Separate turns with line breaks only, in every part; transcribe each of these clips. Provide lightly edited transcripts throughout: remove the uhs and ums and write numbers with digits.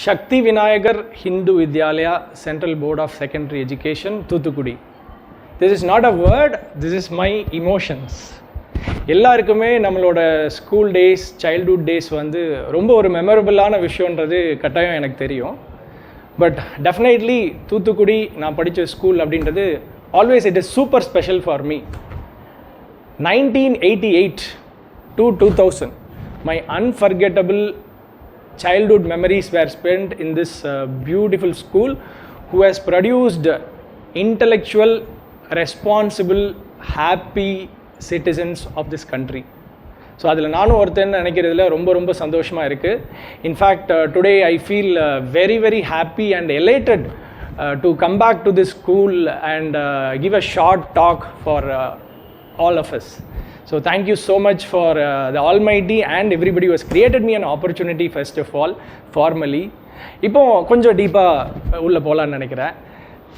Shakti Vinayagar Hindu Vidyalaya Central Board of Secondary Education, Thuthukudi. This is not a word, this is my emotions. எல்லாருக்குமே நம்மளோட school days, childhood days வந்து ரொம்ப ஒரு மெமரபிளான விஷயன்றது கட்டாயம் எனக்கு தெரியும். பட் டெஃபினெட்லி தூத்துக்குடி நான் படித்த ஸ்கூல் அப்படின்றது always it is super special for me. 1988 to 2000, my unforgettable childhood memories were spent in this beautiful school who has produced intellectual, responsible, happy citizens of this country. So அதில் நானும் ஒருத்தன் நினைக்கிறதுல ரொம்ப ரொம்ப சந்தோஷமாக இருக்குது. In fact today I feel very very happy and elated to come back to this school and give a short talk for all of us. So thank you so much for the Almighty and everybody who has created me an opportunity first of all, formally. இப்போ கொஞ்சம் டீப்பாக உள்ளே போகலான்னு நினைக்கிறேன்.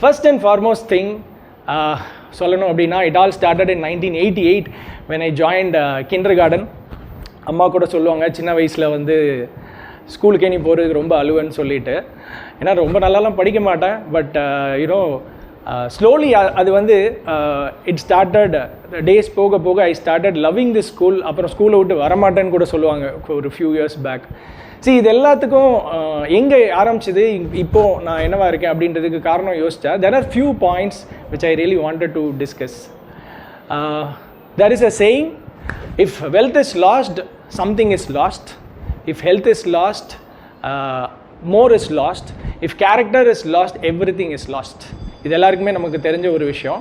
First and foremost thing சொல்லணும் அப்படின்னா, it all started in 1988 when I joined kindergarten. அம்மா கூட சொல்லுவாங்க சின்ன வயசில் வந்து ஸ்கூலுக்கே நீ போகிறதுக்கு ரொம்ப அழுவன்னு சொல்லிட்டு. ஏன்னா ரொம்ப நல்லாலாம் படிக்க மாட்டேன், பட் யூனோ ஸ்லோலி அது வந்து இட் ஸ்டார்டட் டேஸ் போக போக I started loving the school. அப்புறம் ஸ்கூலை விட்டு வரமாட்டேன்னு கூட சொல்லுவாங்க ஒரு ஃபியூ இயர்ஸ் பேக். சரி, இது எல்லாத்துக்கும் எங்கே ஆரம்பிச்சது, இப்போது நான் என்னவா இருக்கேன் அப்படின்றதுக்கு காரணம் யோசிச்சா, there are few points which I really wanted to discuss. There is a saying, if wealth is lost, something is lost. If health is lost, more is lost. If character is lost, everything is lost. இது எல்லாருக்குமே நமக்கு தெரிஞ்ச ஒரு விஷயம்.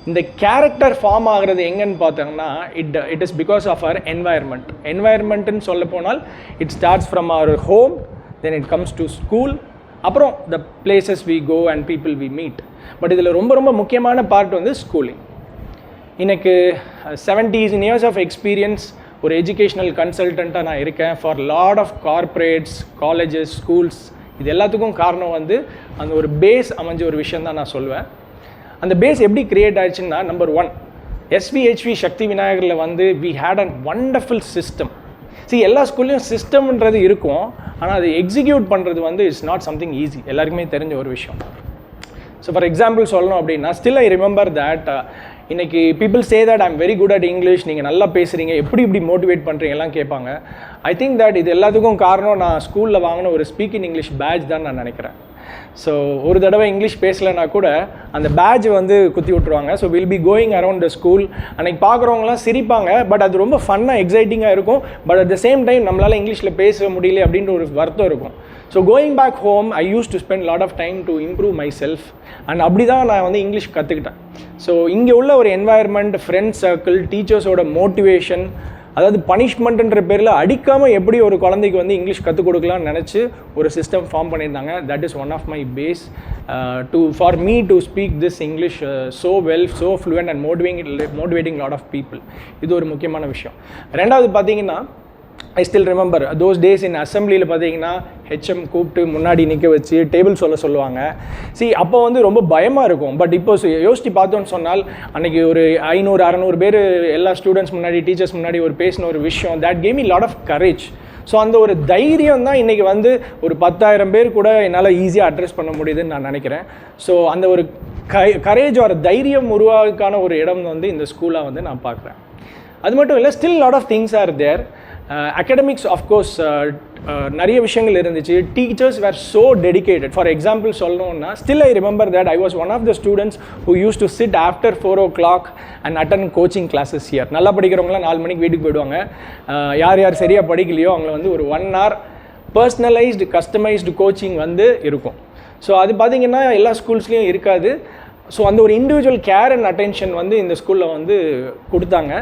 இந்த character form ஆகிறது எங்கன்னு பார்த்தோம்னா, it is because of our environment. என்வாயர்மெண்ட்டுன்னு சொல்ல போனால் it starts from our home, then it comes to school, அப்புறம் the places we go and people we meet. But இதில் ரொம்ப ரொம்ப முக்கியமான பார்ட் வந்து ஸ்கூலிங். எனக்கு 17 years ஆஃப் எக்ஸ்பீரியன்ஸ், ஒரு எஜுகேஷ்னல் கன்சல்டண்ட்டாக நான் இருக்கேன் for lot of corporates, colleges, schools. இது எல்லாத்துக்கும் காரணம் வந்து அந்த ஒரு பேஸ் அமைஞ்ச ஒரு விஷயம் தான் நான் சொல்லுவேன். அந்த பேஸ் எப்படி கிரியேட் ஆயிடுச்சுன்னா, நம்பர் 1, SVHV சக்தி விநாயகரில் வந்து we had a wonderful system. எல்லா ஸ்கூல்லையும் சிஸ்டம்ன்றது இருக்கும், ஆனால் அது எக்ஸிக்யூட் பண்ணுறது வந்து இட்ஸ் நாட் சம்திங் ஈஸி, எல்லாருக்குமே தெரிஞ்ச ஒரு விஷயம். ஸோ ஃபார் எக்ஸாம்பிள் சொல்லணும் அப்படின்னா, ஸ்டில் ஐ ரிமெம்பர் தட் இன்றைக்கி people say that I am very good at English, நீங்கள் நல்லா பேசுகிறீங்க, எப்படி இப்படி மோட்டிவேட் பண்ணுறீங்கலாம் கேட்பாங்க. ஐ திங்க் தட் இது எல்லாத்துக்கும் காரணம் நான் ஸ்கூலில் வாங்கின ஒரு ஸ்பீக் இன் இங்கிலீஷ் பேட்ச் தான் நான் நினைக்கிறேன். ஸோ ஒரு தடவை இங்கிலீஷ் பேசலைன்னா கூட அந்த பேட்ச் வந்து குத்தி விட்ருவாங்க. So will be going around the school. அன்றைக்கி பார்க்குறவங்களாம் சிரிப்பாங்க, பட் அது ரொம்ப ஃபன்னாக எக்ஸைட்டிங்காக இருக்கும். But at the same time நம்மளால் இங்கிலீஷில் பேச முடியல அப்படின்ற ஒரு வருத்தம் இருக்கும். So going back home I use to spend lot of time to improve my self. And அப்படி தான் நான் வந்து இங்கிலீஷ் கற்றுக்கிட்டேன். ஸோ இங்கே உள்ள ஒரு என்வாயர்மெண்ட், ஃப்ரெண்ட்ஸ் சர்க்கிள், டீச்சர்ஸோட மோட்டிவேஷன், அதாவது பனிஷ்மெண்ட்டுன்ற பேரில் அடிக்காமல் எப்படி ஒரு குழந்தைக்கு வந்து இங்கிலீஷ் கற்றுக் கொடுக்கலாம்னு நினச்சி ஒரு சிஸ்டம் ஃபார்ம் பண்ணியிருந்தாங்க. That is one of my base for me to speak this English so well, so fluent and motivating lot of people. இது ஒரு முக்கியமான விஷயம். ரெண்டாவது பார்த்தீங்கன்னா, I still remember those days in அசம்பிளியில் பார்த்தீங்கன்னா ஹெச்எம் கூப்பிட்டு முன்னாடி நிற்க வச்சு டேபிள் சொல்லுவாங்க. அப்போ வந்து ரொம்ப பயமாக இருக்கும். பட் இப்போ யோசித்து பார்த்தோன்னு சொன்னால், அன்றைக்கி ஒரு 500-600 பேர் எல்லா ஸ்டூடெண்ட்ஸ் முன்னாடி, டீச்சர்ஸ் முன்னாடி ஒரு பேசின ஒரு விஷயம், that came me lot of courage. So அந்த ஒரு தைரியம் தான் இன்றைக்கி வந்து ஒரு 10,000 பேர் கூட என்னால் ஈஸியாக அட்ரஸ் பண்ண முடியுதுன்னு நான் நினைக்கிறேன். ஸோ அந்த ஒரு கரேஜ் ஒரு தைரியம் உருவாக்கான ஒரு இடம் வந்து இந்த ஸ்கூலாக வந்து நான் பார்க்குறேன். அது மட்டும் இல்லை, still lot of things are there. Academics of course நிறைய விஷயங்கள் இருந்துச்சு. Teachers were so dedicated. For example சொல்லணும்னா, still I remember that I was one of the students who use to sit after 4 o'clock and attend coaching classes here. நல்லா படிக்கிறவங்களாம் 4 மணிக்கு வீட்டுக்கு போயிடுவாங்க. யார் யார் சரியாக படிக்கலையோ அவங்கள வந்து ஒரு 1 hour பர்சனலைஸ்டு, கஸ்டமைஸ்டு கோச்சிங் வந்து இருக்கும். ஸோ அது பார்த்திங்கன்னா எல்லா ஸ்கூல்ஸ்லேயும் இருக்காது. ஸோ அந்த ஒரு இண்டிவிஜுவல் கேர் அண்ட் அட்டென்ஷன் வந்து இந்த ஸ்கூலில் வந்து கொடுத்தாங்க.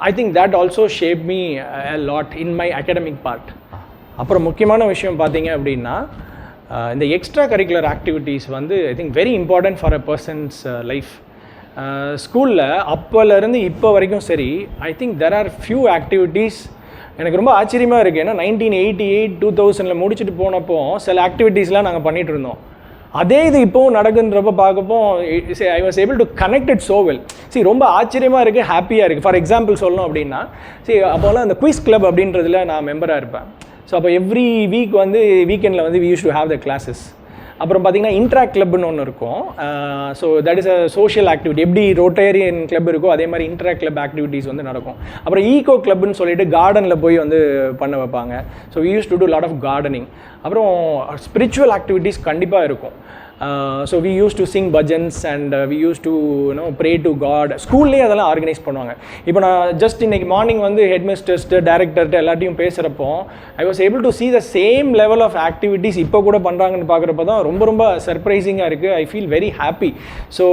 I think that also shaped me a lot in my academic part. அப்புறம் முக்கியமான விஷயம் பார்த்தீங்க அப்படின்னா, இந்த எக்ஸ்ட்ரா கரிக்குலர் ஆக்டிவிட்டீஸ் வந்து I think very important for a persons life. ஸ்கூலில் அப்போலேருந்து இப்போ வரைக்கும் சரி, I think there are few activities எனக்கு ரொம்ப ஆச்சரியமாக இருக்குது. ஏன்னா 1988 2000 முடிச்சுட்டு போனப்போ சில ஆக்டிவிட்டீஸ்லாம் நாங்கள் பண்ணிகிட்டு இருந்தோம். அதே இது இப்போவும் நடக்குன்றப்ப பார்க்கப்போ I was able to connect it so well. ரொம்ப ஆச்சரியமாக இருக்குது, ஹாப்பியாக இருக்குது. ஃபார் எக்ஸாம்பிள் சொல்லணும் அப்படின்னா, அப்போலாம் அந்த குயிஸ் கிளப் அப்படின்றதுல நான் மெம்பராக இருப்பேன். ஸோ அப்போ எவ்ரி வீக் வந்து வீக்கெண்டில் வந்து we use to have the classes. அப்புறம் பார்த்தீங்கன்னா இன்ட்ராக்ட் கிளப்னு ஒன்று இருக்கும். So that is a social activity. எப்படி ரோட்டேரியன் கிளப் இருக்கோ அதே மாதிரி இன்ட்ராக்ட் கிளப் ஆக்டிவிட்டீஸ் வந்து நடக்கும். அப்புறம் ஈகோ கிளப்னு சொல்லிட்டு கார்டனில் போய் வந்து பண்ண வைப்பாங்க. So we use to do lot of gardening. அப்புறம் ஸ்பிரிச்சுவல் ஆக்டிவிட்டீஸ் கண்டிப்பாக இருக்கும். So we use to sing bhajans and we use to pray to God. ஸ்கூல்லேயே அதெல்லாம் ஆர்கனைஸ் பண்ணுவாங்க. இப்போ நான் ஜஸ்ட் இன்னைக்கு மார்னிங் வந்து ஹெட் மிஸ்டர்ஸ்ட்டு டேரக்டர்ட்டு எல்லாத்தையும் பேசுகிறப்போ I was able to see the same level of activities இப்போ கூட பண்ணுறாங்கன்னு பார்க்குறப்ப தான் ரொம்ப ரொம்ப சர்ப்ரைசிங்காக இருக்குது. I feel very happy. So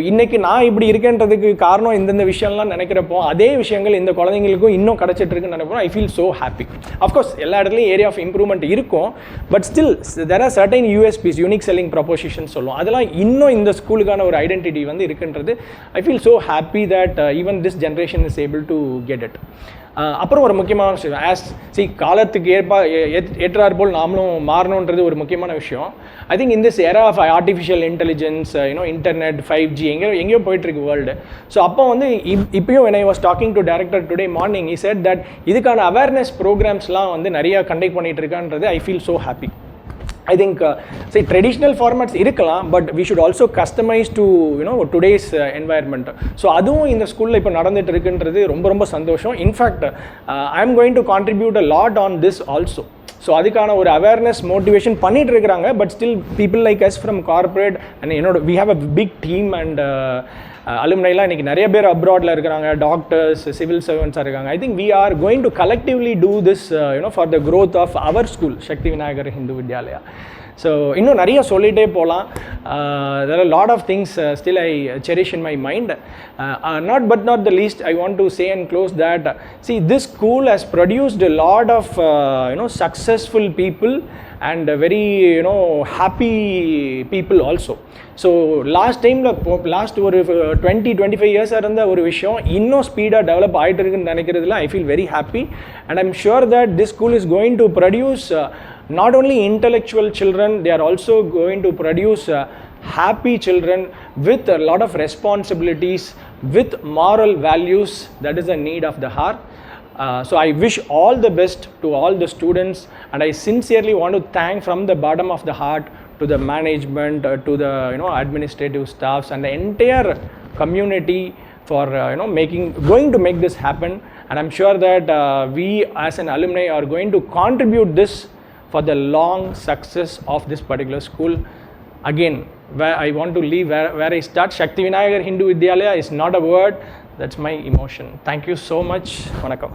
இன்றைக்கி நான் இப்படி இருக்கேன்றதுக்கு காரணம் இந்தந்த விஷயம்லாம் நினைக்கிறப்போ அதே விஷயங்கள் இந்த குழந்தைங்களுக்கும் இன்னும் கிடச்சிட்ருக்குன்னு நினைப்போம். ஐ ஃபீல் ஸோ ஹாப்பி. அஃப்கோர்ஸ் எல்லா இடத்துலையும் ஏரியா ஆஃப் இம்ப்ரூவ்மெண்ட் இருக்கும். But still there are certain USPs, unique selling proposition சொல்லுவோம். அதெல்லாம் இன்னும் இந்த ஸ்கூலுக்கான ஒரு ஐடென்டிட்டி வந்து இருக்குன்றது ஐ feel so happy that even this generation is able to get it. அப்புறம் ஒரு முக்கியமான விஷயம், காலத்துக்கு ஏற்றாற் போல் நாமளும் மாறணுன்றது ஒரு முக்கியமான விஷயம். I think in this era of artificial intelligence, internet, 5G எங்கேயோ போயிட்டுருக்கு வேர்ல்டு. ஸோ அப்போ வந்து இப்பயும் when I was talking to director today morning, he said that இதுக்கான அவேர்னஸ் ப்ரோக்ராம்ஸ்லாம் வந்து நிறையா கண்டக்ட் பண்ணிகிட்டு இருக்கான்றது I feel so happy. I think traditional formats இருக்கலாம், but we should also customize to today's environment. So அதுவும் இந்த ஸ்கூலில் இப்போ நடந்துட்டு இருக்குன்றது ரொம்ப ரொம்ப சந்தோஷம். In fact I am going to contribute a lot on this also. So அதுக்கான ஒரு அவேர்னஸ் மோட்டிவேஷன் பண்ணிட்டு இருக்கிறாங்க. But still people like us from corporate and we have a big team and அலுமினைலாம் இன்றைக்கி நிறைய பேர் அப்ராடில் இருக்கிறாங்க, டாக்டர்ஸ், சிவில் சர்வன்ஸாக இருக்காங்க. I think we are going to collectively do this for the growth of our school, Sakthi Vinayagar Hindu Vidyalaya. ஸோ இன்னும் நிறைய சொல்லிகிட்டே போகலாம். there are a lot of things still I cherish in my mind. Not the least, I want to say and close that see, this school has produced a lot of successful people and very happy people also. So last ஒரு 20-25 இயர்ஸாக இருந்த ஒரு விஷயம் இன்னும் ஸ்பீடாக develop ஆகிட்டு இருக்குன்னு நினைக்கிறதுல I feel very happy. And I'm sure that this school is going to produce not only intellectual children, they are also going to produce happy children with a lot of responsibilities, with moral values. That is the need of the heart. So I wish all the best to all the students, and I sincerely want to thank from the bottom of the heart to the management, to the administrative staffs and the entire community for going to make this happen. And I'm sure that we as an alumni are going to contribute this for the long success of this particular school. Again, where I want to leave where I start, Shakti Vinayagar Hindu Vidyalaya is not a word, that's my emotion. Thank you so much. Vanakkam.